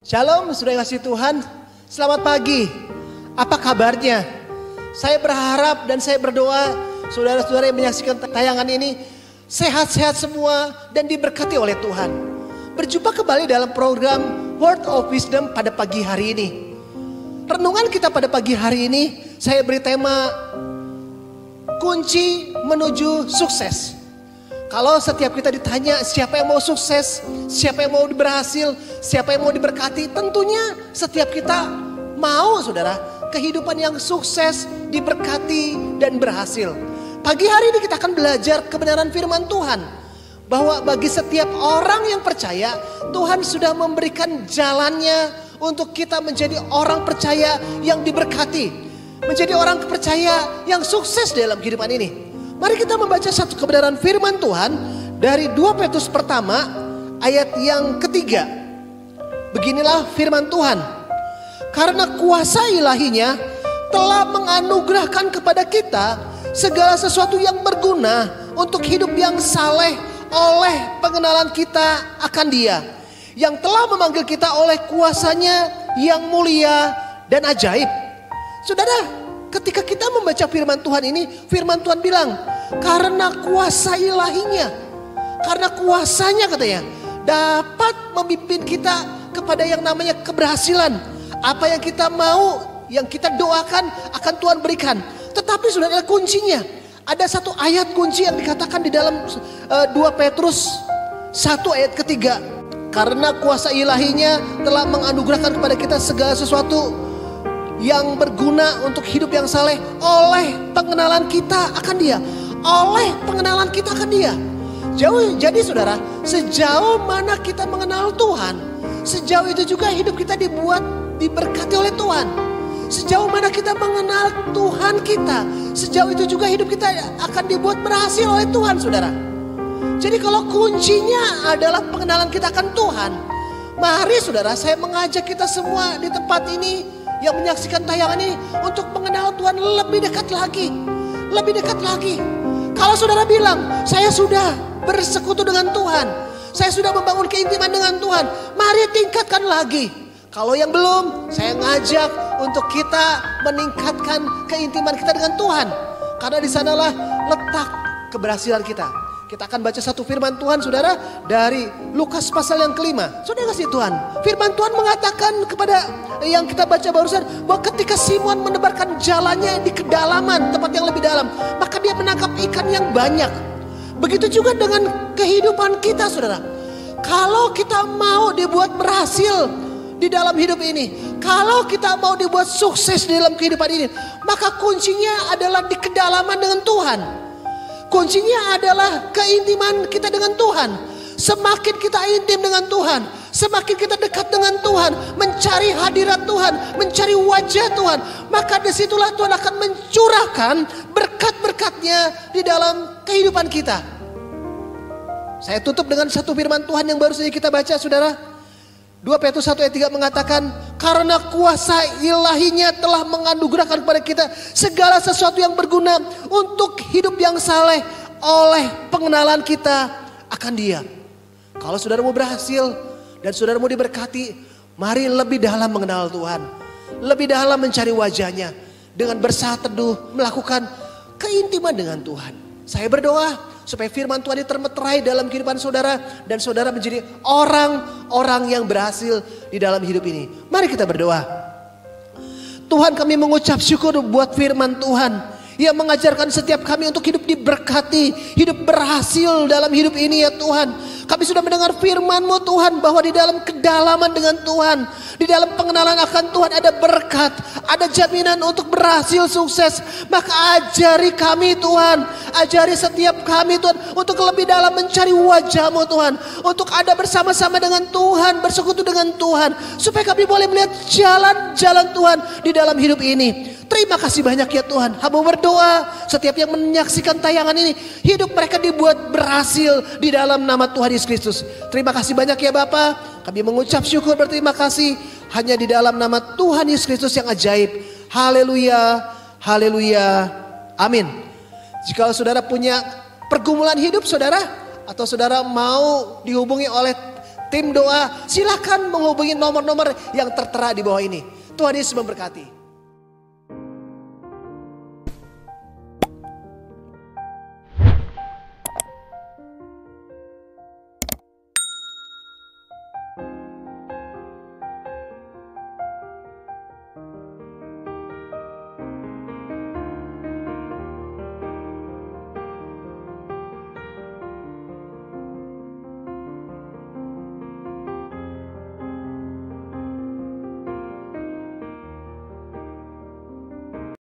Shalom, saudara yang kasih Tuhan. Selamat pagi. Apa kabarnya? Saya berharap dan saya berdoa saudara-saudara yang menyaksikan tayangan ini sehat-sehat semua dan diberkati oleh Tuhan. Berjumpa kembali dalam program Word of Wisdom pada pagi hari ini. Renungan kita pada pagi hari ini saya beri tema kunci menuju sukses. Kalau setiap kita ditanya siapa yang mau sukses, siapa yang mau berhasil, siapa yang mau diberkati, tentunya setiap kita mau, saudara, kehidupan yang sukses, diberkati dan berhasil. Pagi hari ini kita akan belajar kebenaran firman Tuhan, bahwa bagi setiap orang yang percaya, Tuhan sudah memberikan jalannya untuk kita menjadi orang percaya yang diberkati, menjadi orang percaya yang sukses dalam kehidupan ini. Mari kita membaca satu kebenaran firman Tuhan dari 2 Petrus pertama ayat yang ketiga. Beginilah firman Tuhan. Karena kuasa ilahinya telah menganugerahkan kepada kita segala sesuatu yang berguna untuk hidup yang saleh oleh pengenalan kita akan Dia, yang telah memanggil kita oleh kuasanya yang mulia dan ajaib. Saudara, ketika kita membaca firman Tuhan ini, firman Tuhan bilang, karena kuasa ilahinya, karena kuasanya katanya, dapat memimpin kita kepada yang namanya keberhasilan. Apa yang kita mau, yang kita doakan akan Tuhan berikan. Tetapi saudara, kuncinya, ada satu ayat kunci yang dikatakan di dalam 2 Petrus 1 ayat ketiga. Karena kuasa ilahinya telah menganugerahkan kepada kita segala sesuatu yang berguna untuk hidup yang saleh oleh pengenalan kita akan Dia, oleh pengenalan kita akan Dia. Jadi saudara, sejauh mana kita mengenal Tuhan, sejauh itu juga hidup kita diberkati oleh Tuhan. Sejauh mana kita mengenal Tuhan kita, sejauh itu juga hidup kita akan dibuat berhasil oleh Tuhan, saudara. Jadi kalau kuncinya adalah pengenalan kita akan Tuhan, mari saudara, saya mengajak kita semua di tempat ini yang menyaksikan tayangan ini untuk mengenal Tuhan lebih dekat lagi. Lebih dekat lagi. Kalau saudara bilang, saya sudah bersekutu dengan Tuhan, saya sudah membangun keintiman dengan Tuhan, mari tingkatkan lagi. Kalau yang belum, saya ngajak untuk kita meningkatkan keintiman kita dengan Tuhan, karena di sanalah letak keberhasilan kita. Kita akan baca satu firman Tuhan, saudara, dari Lukas pasal yang kelima. Saudara kasih Tuhan, firman Tuhan mengatakan kepada yang kita baca barusan, bahwa ketika Simon menebarkan jalannya di kedalaman, tempat yang lebih dalam, maka dia menangkap ikan yang banyak. Begitu juga dengan kehidupan kita, saudara. Kalau kita mau dibuat berhasil di dalam hidup ini, kalau kita mau dibuat sukses di dalam kehidupan ini, maka kuncinya adalah di kedalaman dengan Tuhan. Kuncinya adalah keintiman kita dengan Tuhan. Semakin kita intim dengan Tuhan, semakin kita dekat dengan Tuhan, mencari hadirat Tuhan, mencari wajah Tuhan, maka disitulah Tuhan akan mencurahkan berkat-berkatnya di dalam kehidupan kita. Saya tutup dengan satu firman Tuhan yang baru saja kita baca, saudara. 2 Petrus 1 ayat 3 mengatakan, karena kuasa ilahinya telah menganugerahkan kepada kita segala sesuatu yang berguna untuk hidup yang saleh oleh pengenalan kita akan Dia. Kalau saudara mau berhasil dan saudara mau diberkati, mari lebih dalam mengenal Tuhan, lebih dalam mencari wajahnya, dengan bersaat teduh melakukan keintiman dengan Tuhan. Saya berdoa supaya firman Tuhan ini termeterai dalam kehidupan saudara, dan saudara menjadi orang-orang yang berhasil di dalam hidup ini. Mari kita berdoa. Tuhan, kami mengucap syukur buat firman Tuhan yang mengajarkan setiap kami untuk hidup diberkati, hidup berhasil dalam hidup ini ya Tuhan. Kami sudah mendengar firman-Mu Tuhan, bahwa di dalam kedalaman dengan Tuhan, di dalam pengenalan akan Tuhan ada berkat, ada jaminan untuk berhasil sukses. Maka ajari kami Tuhan, ajari setiap kami Tuhan untuk lebih dalam mencari wajah-Mu Tuhan, untuk ada bersama-sama dengan Tuhan, bersekutu dengan Tuhan, supaya kami boleh melihat jalan-jalan Tuhan di dalam hidup ini. Terima kasih banyak ya Tuhan. Hamba berdoa setiap yang menyaksikan tayangan ini, hidup mereka dibuat berhasil di dalam nama Tuhan Yesus Kristus. Terima kasih banyak ya Bapa. Kami mengucap syukur berterima kasih hanya di dalam nama Tuhan Yesus Kristus yang ajaib. Haleluya, haleluya, amin. Jika saudara punya pergumulan hidup saudara, atau saudara mau dihubungi oleh tim doa, silakan menghubungi nomor-nomor yang tertera di bawah ini. Tuhan Yesus memberkati.